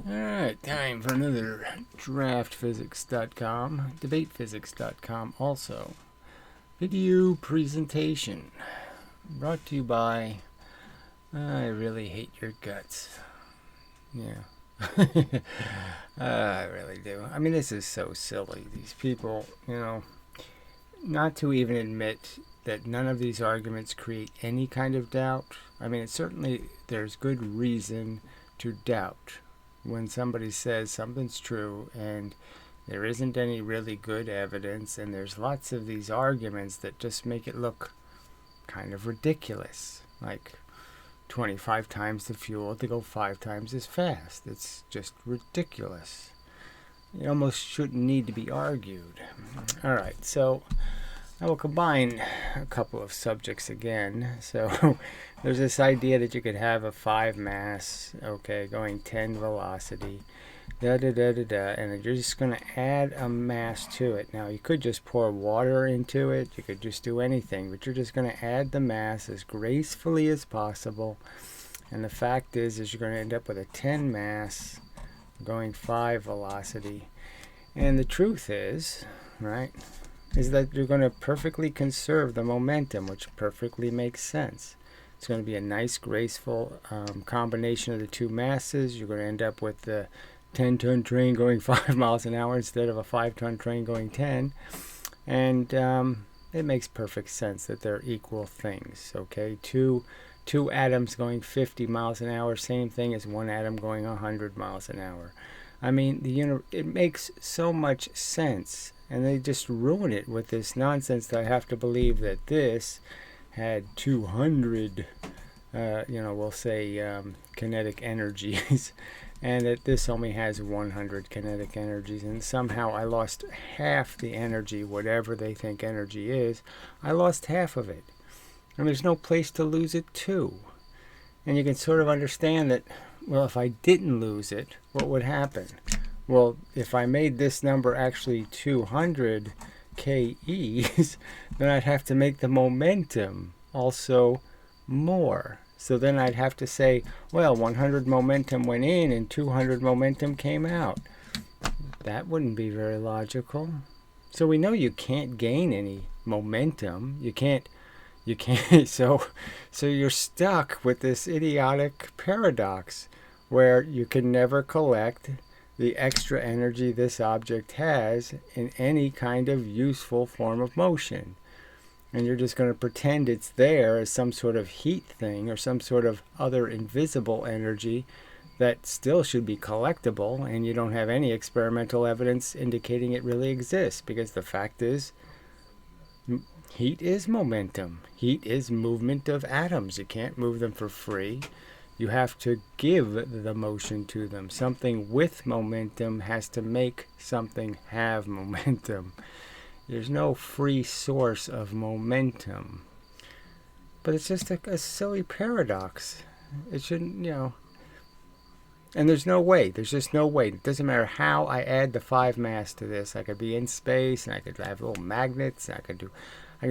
Alright, time for another draftphysics.com, debatephysics.com also. Video presentation brought to you by I really hate your guts. Yeah. I really do. I mean, this is so silly. These people, not to even admit that none of these arguments create any kind of doubt. I mean, certainly there's good reason to doubt when somebody says something's true and there isn't any really good evidence, and there's lots of these arguments that just make it look kind of ridiculous, like 25 times the fuel to go 5 times as fast. It's just ridiculous. It almost shouldn't need to be argued. Alright, so I will combine a couple of subjects again. So there's this idea that you could have a 5 mass, okay, going 10 velocity, and you're just going to add a mass to it. Now, you could just pour water into it. You could just do anything, but you're just going to add the mass as gracefully as possible. And the fact is you're going to end up with a 10 mass going 5 velocity. And the truth is, right, is that you're going to perfectly conserve the momentum, which perfectly makes sense. It's going to be a nice, graceful combination of the two masses. You're going to end up with the 10-ton train going 5 miles an hour instead of a 5-ton train going 10. And it makes perfect sense that they're equal things, okay? Two atoms going 50 miles an hour, same thing as one atom going 100 miles an hour. I mean, it makes so much sense, and they just ruin it with this nonsense that I have to believe that this had 200, we'll say kinetic energies, and that this only has 100 kinetic energies, and somehow I lost half the energy, whatever they think energy is. I lost half of it, and there's no place to lose it to. And you can sort of understand that, well, if I didn't lose it, what would happen? Well, if I made this number actually 200 KEs, then I'd have to make the momentum also more. So then I'd have to say, well, 100 momentum went in and 200 momentum came out. That wouldn't be very logical. So we know you can't gain any momentum. You can't. So you're stuck with this idiotic paradox where you can never collect the extra energy this object has in any kind of useful form of motion. And you're just going to pretend it's there as some sort of heat thing or some sort of other invisible energy that still should be collectible, and you don't have any experimental evidence indicating it really exists, because the fact is, heat is momentum. Heat is movement of atoms. You can't move them for free. You have to give the motion to them. Something with momentum has to make something have momentum. There's no free source of momentum. But it's just a silly paradox. It shouldn't, And there's no way. There's just no way. It doesn't matter how I add the 5 mass to this. I could be in space, and I could have little magnets, and I can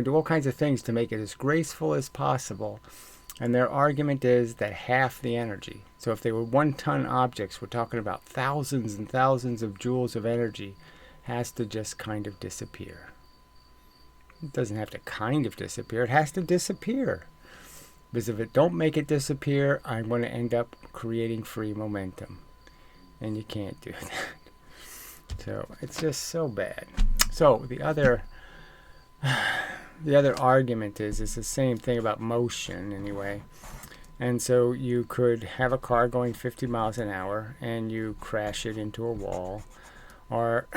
do all kinds of things to make it as graceful as possible. And their argument is that half the energy. So if they were 1-ton objects, we're talking about thousands and thousands of joules of energy has to just kind of disappear. It doesn't have to kind of disappear. It has to disappear. Because if it don't make it disappear, I'm going to end up creating free momentum. And you can't do that. So it's just so bad. So the other argument is the same thing about motion anyway. And so you could have a car going 50 miles an hour and you crash it into a wall, or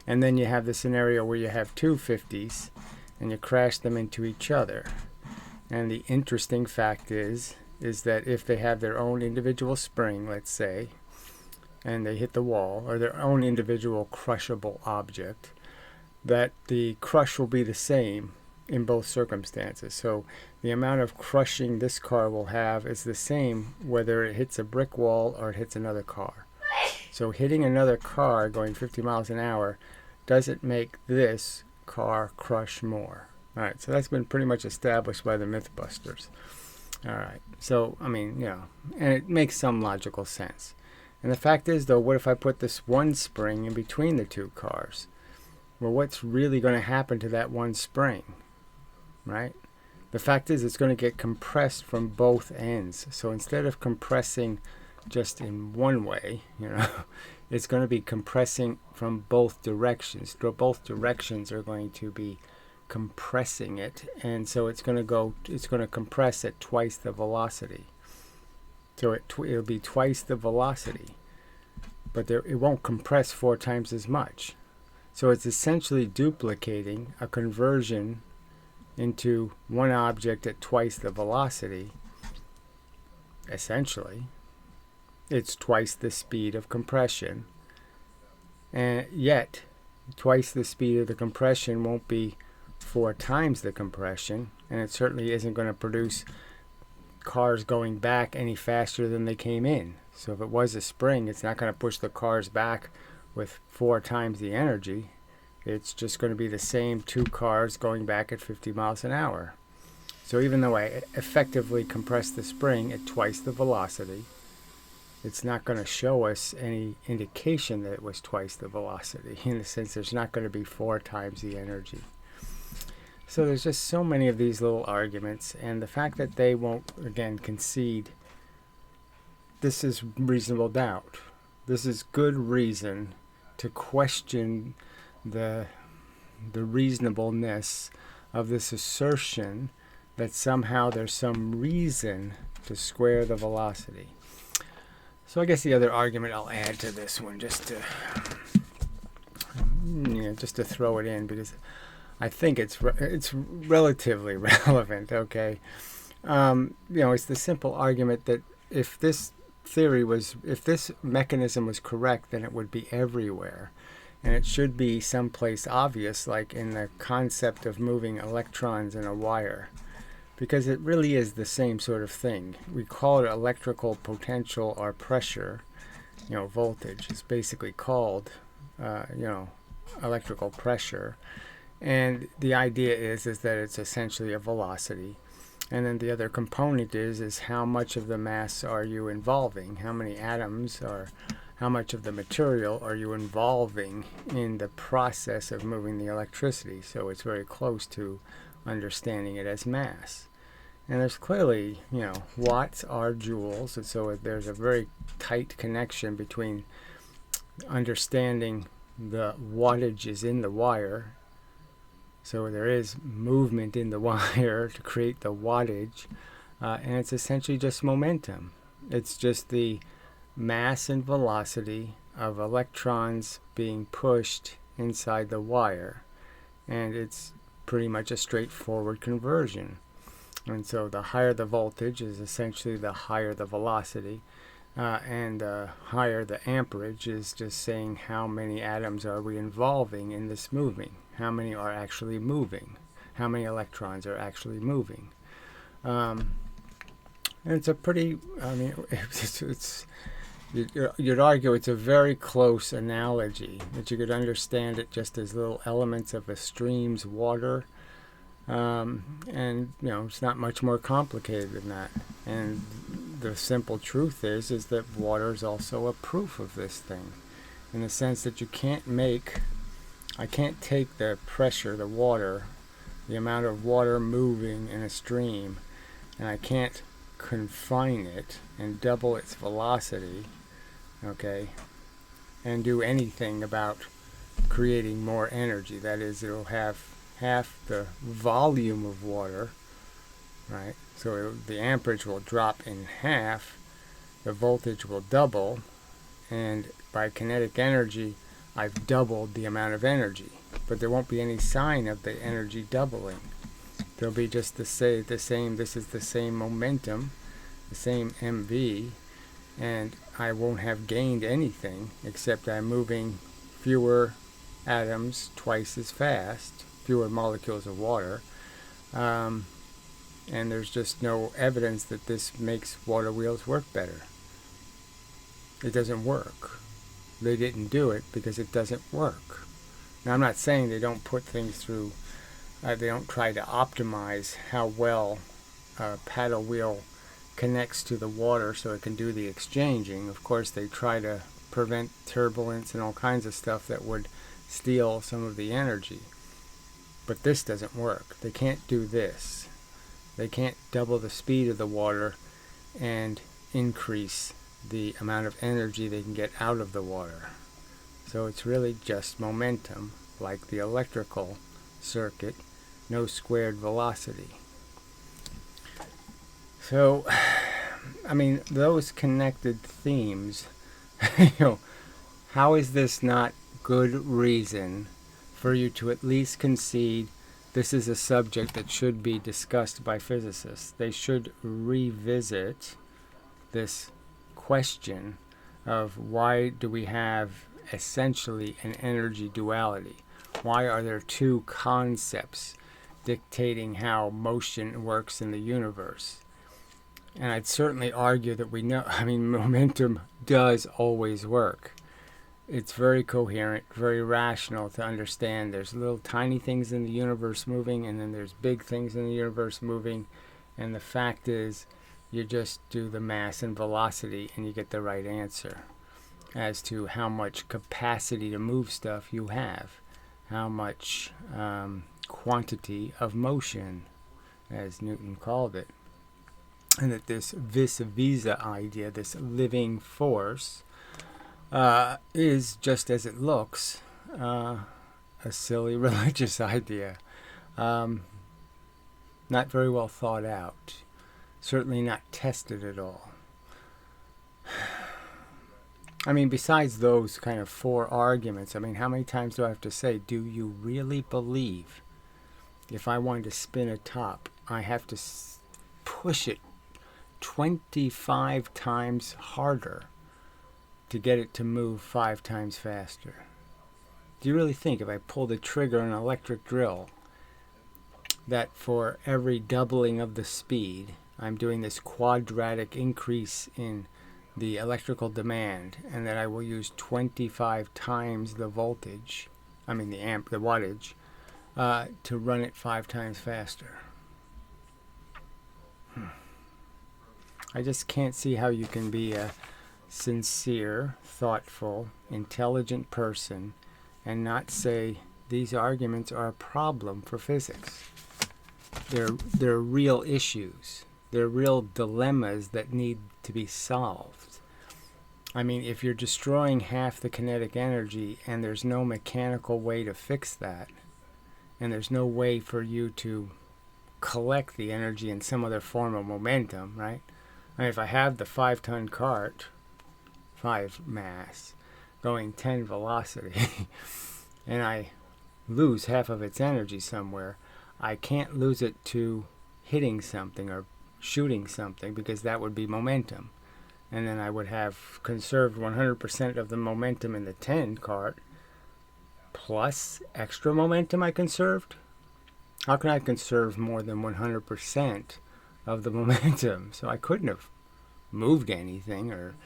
and then you have the scenario where you have two 50s and you crash them into each other. And the interesting fact is that if they have their own individual spring, let's say, and they hit the wall, or their own individual crushable object, that the crush will be the same in both circumstances. So the amount of crushing this car will have is the same whether it hits a brick wall or it hits another car. So hitting another car going 50 miles an hour doesn't make this car crush more. Alright, so that's been pretty much established by the Mythbusters. All right. So, I mean, and it makes some logical sense. And the fact is, though, what if I put this one spring in between the two cars? Well, what's really going to happen to that one spring, right? The fact is, it's going to get compressed from both ends. So instead of compressing just in one way, it's going to be compressing from both directions. Both directions are going to be compressing it, and so it's going to compress at twice the velocity. So it'll be twice the velocity, but it won't compress 4 times as much. So it's essentially duplicating a conversion into one object at twice the velocity. Essentially, it's twice the speed of compression, and yet twice the speed of the compression won't be 4 times the compression, and it certainly isn't going to produce cars going back any faster than they came in. So if it was a spring, it's not going to push the cars back with 4 times the energy. It's just going to be the same 2 cars going back at 50 miles an hour. So even though I effectively compress the spring at twice the velocity, it's not going to show us any indication that it was twice the velocity. In the sense, there's not going to be 4 times the energy. So there's just so many of these little arguments, and the fact that they won't, again, concede, this is reasonable doubt. This is good reason to question the reasonableness of this assertion that somehow there's some reason to square the velocity. So I guess the other argument I'll add to this one, just to throw it in, because I think it's relatively relevant. Okay, it's the simple argument that if this mechanism was correct, then it would be everywhere, and it should be someplace obvious, like in the concept of moving electrons in a wire, because it really is the same sort of thing. We call it electrical potential or pressure. Voltage is basically called, electrical pressure. And the idea is that it's essentially a velocity. And then the other component is how much of the mass are you involving? How many atoms or how much of the material are you involving in the process of moving the electricity? So it's very close to understanding it as mass. And there's clearly, watts are joules. And so there's a very tight connection between understanding the wattage is in the wire. So there is movement in the wire to create the wattage, and it's essentially just momentum. It's just the mass and velocity of electrons being pushed inside the wire, and it's pretty much a straightforward conversion. And so the higher the voltage is essentially the higher the velocity, and the higher the amperage is just saying how many atoms are we involving in this moving. How many are actually moving? How many electrons are actually moving? And it's a pretty, you'd argue it's a very close analogy, that you could understand it just as little elements of a stream's water. And, it's not much more complicated than that. And the simple truth is that water is also a proof of this thing, in the sense that I can't take the pressure, the water, the amount of water moving in a stream, and I can't confine it and double its velocity, okay, and do anything about creating more energy. That is, it'll have half the volume of water, right? So the amperage will drop in half, the voltage will double, and by kinetic energy, I've doubled the amount of energy, but there won't be any sign of the energy doubling. There'll be just the same, this is the same momentum, the same MV, and I won't have gained anything except I'm moving fewer atoms twice as fast, fewer molecules of water, and there's just no evidence that this makes water wheels work better. It doesn't work. They didn't do it because it doesn't work. Now, I'm not saying they don't put things through, they don't try to optimize how well a paddle wheel connects to the water so it can do the exchanging. Of course, they try to prevent turbulence and all kinds of stuff that would steal some of the energy. But this doesn't work. They can't do this. They can't double the speed of the water and increase the amount of energy they can get out of the water. So it's really just momentum, like the electrical circuit, no squared velocity. So, I mean, those connected themes, how is this not good reason for you to at least concede this is a subject that should be discussed by physicists? They should revisit this question of why do we have essentially an energy duality? Why are there two concepts dictating how motion works in the universe? And I'd certainly argue that we know, momentum does always work. It's very coherent, very rational to understand there's little tiny things in the universe moving, and then there's big things in the universe moving, and the fact is you just do the mass and velocity and you get the right answer as to how much capacity to move stuff you have, how much quantity of motion, as Newton called it. And that this vis visa idea, this living force, is, just as it looks, a silly religious idea. Not very well thought out. Certainly not tested at all. I mean, besides those kind of four arguments, I mean, how many times do I have to say, do you really believe if I wanted to spin a top, I have to push it 25 times harder to get it to move 5 times faster? Do you really think if I pull the trigger on an electric drill that for every doubling of the speed I'm doing this quadratic increase in the electrical demand, and that I will use 25 times the voltage, the wattage, to run it 5 times faster? I just can't see how you can be a sincere, thoughtful, intelligent person and not say these arguments are a problem for physics. They're real issues. They're real dilemmas that need to be solved. I mean, if you're destroying half the kinetic energy and there's no mechanical way to fix that, and there's no way for you to collect the energy in some other form of momentum, right? I mean, if I have the 5-ton cart, 5 mass, going 10 velocity, and I lose half of its energy somewhere, I can't lose it to hitting something or shooting something, because that would be momentum. And then I would have conserved 100% of the momentum in the 10 cart, plus extra momentum I conserved. How can I conserve more than 100% of the momentum? So I couldn't have moved anything or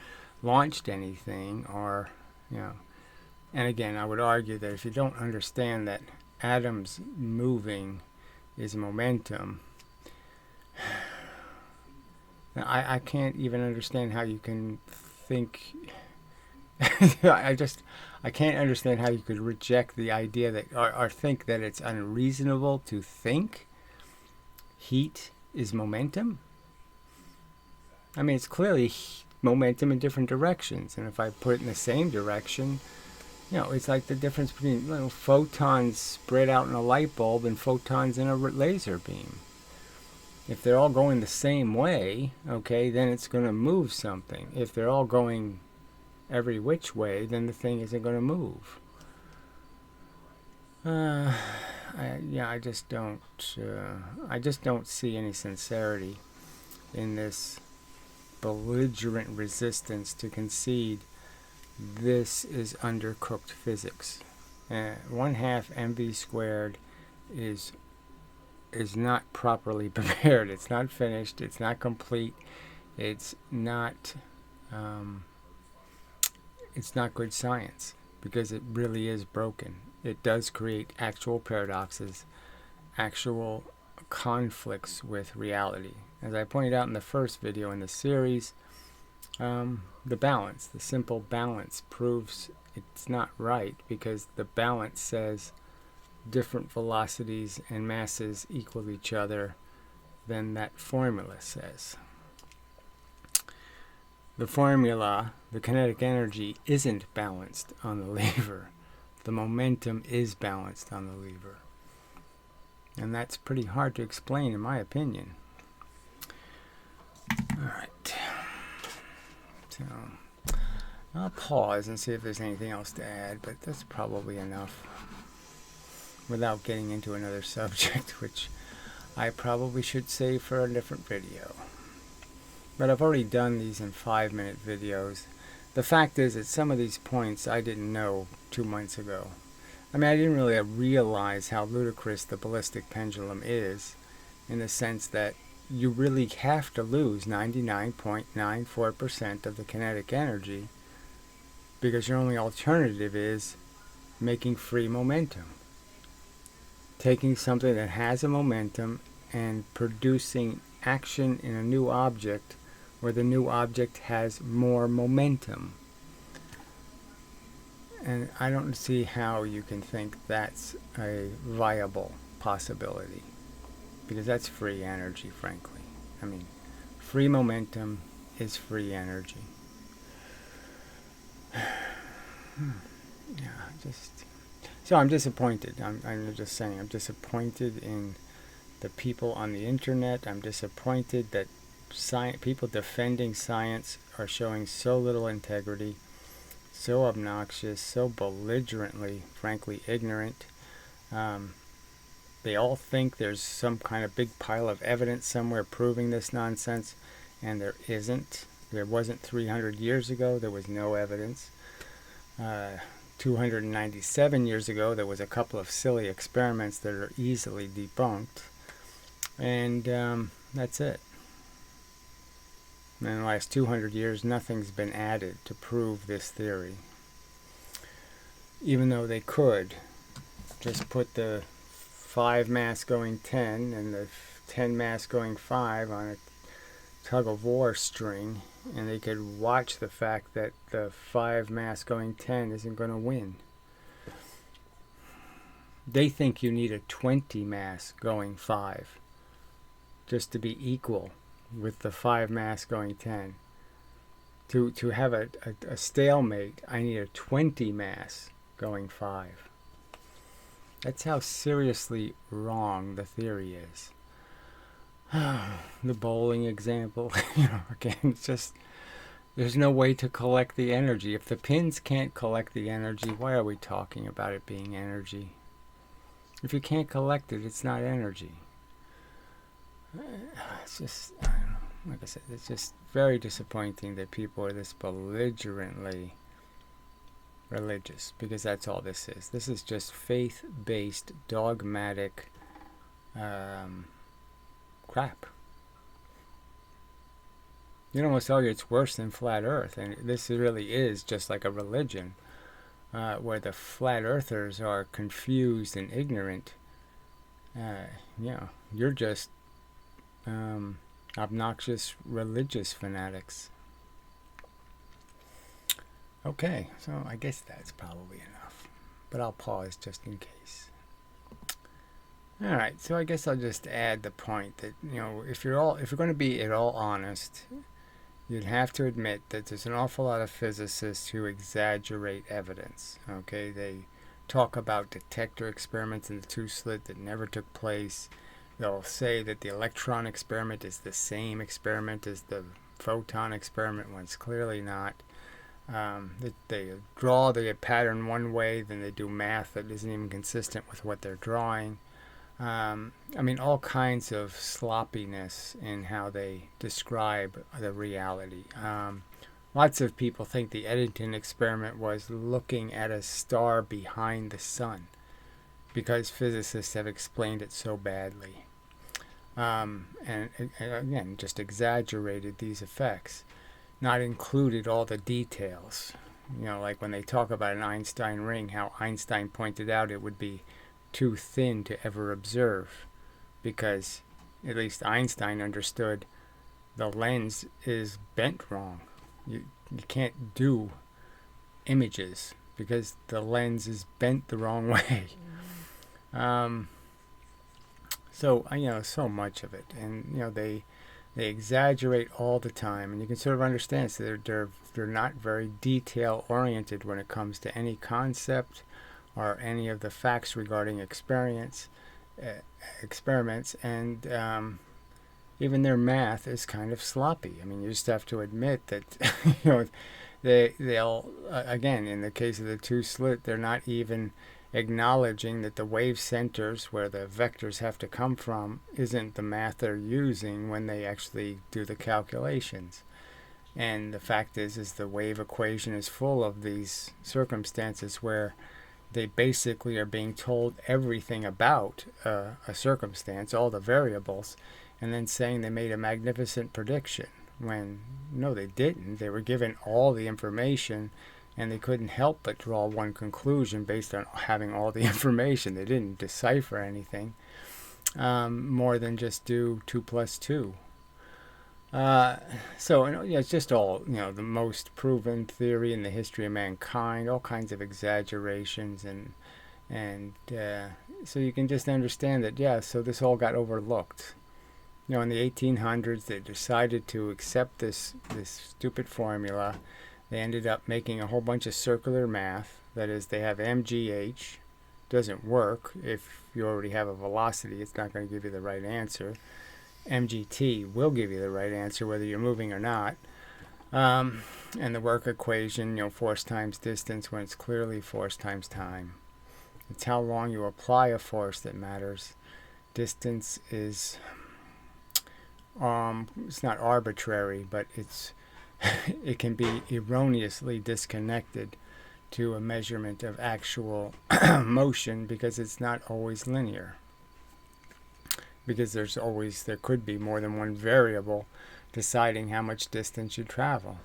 launched anything, or, And again, I would argue that if you don't understand that atoms moving is momentum, I can't even understand how you can think. I can't understand how you could reject the idea that, or think that it's unreasonable to think heat is momentum. I mean, it's clearly momentum in different directions, and if I put it in the same direction, it's like the difference between photons spread out in a light bulb and photons in a laser beam. If they're all going the same way, okay, then it's going to move something. If they're all going every which way, then the thing isn't going to move. I just don't see any sincerity in this belligerent resistance to concede this is undercooked physics. 1/2 mv squared is not properly prepared. It's not finished. It's not complete. It's not good science, because it really is broken. It does create actual paradoxes, actual conflicts with reality. As I pointed out in the first video in the series, the balance, the simple balance, proves it's not right, because the balance says different velocities and masses equal each other than that formula says. The formula, the kinetic energy, isn't balanced on the lever. The momentum is balanced on the lever. And that's pretty hard to explain, in my opinion. Alright. So, I'll pause and see if there's anything else to add, but that's probably enough without getting into another subject, which I probably should save for a different video. But I've already done these in 5-minute videos. The fact is that some of these points I didn't know 2 months ago. I mean, I didn't really realize how ludicrous the ballistic pendulum is, in the sense that you really have to lose 99.94% of the kinetic energy, because your only alternative is making free momentum. Taking something that has a momentum and producing action in a new object where the new object has more momentum. And I don't see how you can think that's a viable possibility, because that's free energy, frankly. I mean, free momentum is free energy. So I'm disappointed. I'm just saying, I'm disappointed in the people on the internet. I'm disappointed that people defending science are showing so little integrity, so obnoxious, so belligerently, frankly, ignorant. They all think there's some kind of big pile of evidence somewhere proving this nonsense, and there isn't. There wasn't 300 years ago. There was no evidence. 297 years ago, there was a couple of silly experiments that are easily debunked. And that's it. In the last 200 years, nothing's been added to prove this theory. Even though they could just put the 5 mass going 10 and the 10 mass going 5 on a tug-of-war string, and they could watch the fact that the 5 mass going 10 isn't going to win. They think you need a 20 mass going 5 just to be equal with the 5 mass going 10. To have a stalemate, I need a 20 mass going 5. That's how seriously wrong the theory is. The bowling example, again, it's just, there's no way to collect the energy. If the pins can't collect the energy, why are we talking about it being energy? If you can't collect it, it's not energy. It's just, I don't know. Like I said, it's just very disappointing that people are this belligerently religious, because that's all this is. This is just faith-based, dogmatic crap. You'd almost argue it's worse than flat earth, and this really is just like a religion, where the flat earthers are confused and ignorant. You're just obnoxious religious fanatics. Okay, so I guess that's probably enough, but I'll pause just in case. Alright, so I guess I'll just add the point that, if you're going to be at all honest, you'd have to admit that there's an awful lot of physicists who exaggerate evidence. Okay, they talk about detector experiments in the two-slit that never took place. They'll say that the electron experiment is the same experiment as the photon experiment, when it's clearly not. They draw the pattern one way, then they do math that isn't even consistent with what they're drawing. All kinds of sloppiness in how they describe the reality. Lots of people think the Eddington experiment was looking at a star behind the sun, because physicists have explained it so badly. And again, just exaggerated these effects, not included all the details. Like when they talk about an Einstein ring, how Einstein pointed out it would be too thin to ever observe, because at least Einstein understood, the lens is bent wrong. You can't do images because the lens is bent the wrong way. So so much of it, and they exaggerate all the time, and you can sort of understand. So they're not very detail oriented when it comes to any concept or any of the facts regarding experiments, and even their math is kind of sloppy. I mean, you just have to admit that they'll again, in the case of the two slit, they're not even acknowledging that the wave centers where the vectors have to come from isn't the math they're using when they actually do the calculations. And the fact is the wave equation is full of these circumstances where they basically are being told everything about a circumstance, all the variables, and then saying they made a magnificent prediction, when no, they didn't. They were given all the information, and they couldn't help but draw one conclusion based on having all the information. They didn't decipher anything more than just do 2 plus 2. So it's just all the most proven theory in the history of mankind. All kinds of exaggerations, and so you can just understand that. So this all got overlooked. In the 1800s, they decided to accept this stupid formula. They ended up making a whole bunch of circular math. That is, they have MGH. Doesn't work if you already have a velocity. It's not going to give you the right answer. MGT will give you the right answer whether you're moving or not. And the work equation, force times distance, when it's clearly force times time. It's how long you apply a force that matters. Distance is it's not arbitrary, but it can be erroneously disconnected to a measurement of actual motion, because it's not always linear. Because there could be more than one variable deciding how much distance you travel.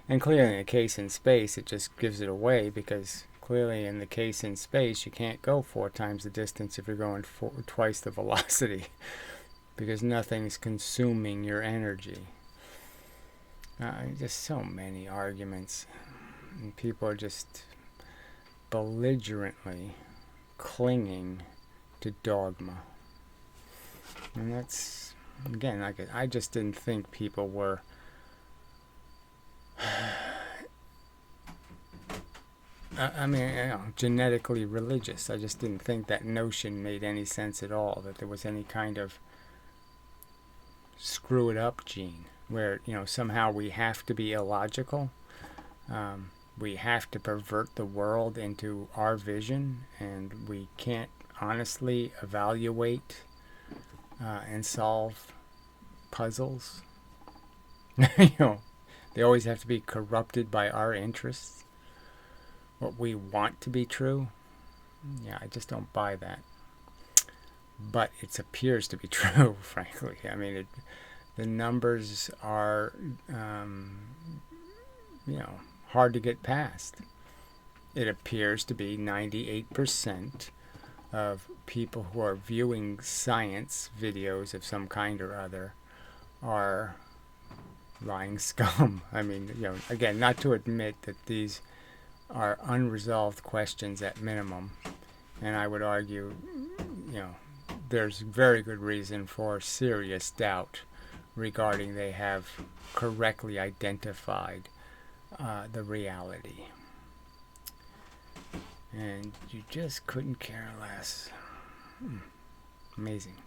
And clearly in a case in space, it just gives it away, because clearly in the case in space, you can't go 4 times the distance if you're going twice the velocity, because nothing's consuming your energy. Just so many arguments, and people are just belligerently clinging to dogma. And that's, again, I just didn't think people were genetically religious. I just didn't think that notion made any sense at all, that there was any kind of screw it up gene where somehow we have to be illogical. We have to pervert the world into our vision, and we can't honestly evaluate and solve puzzles. They always have to be corrupted by our interests, what we want to be true. I just don't buy that. But it appears to be true, frankly. I mean, the numbers are, hard to get past. It appears to be 98% of people who are viewing science videos of some kind or other are lying scum. I mean, again, not to admit that these are unresolved questions at minimum. And I would argue, there's very good reason for serious doubt regarding they have correctly identified the reality. And you just couldn't care less. Amazing.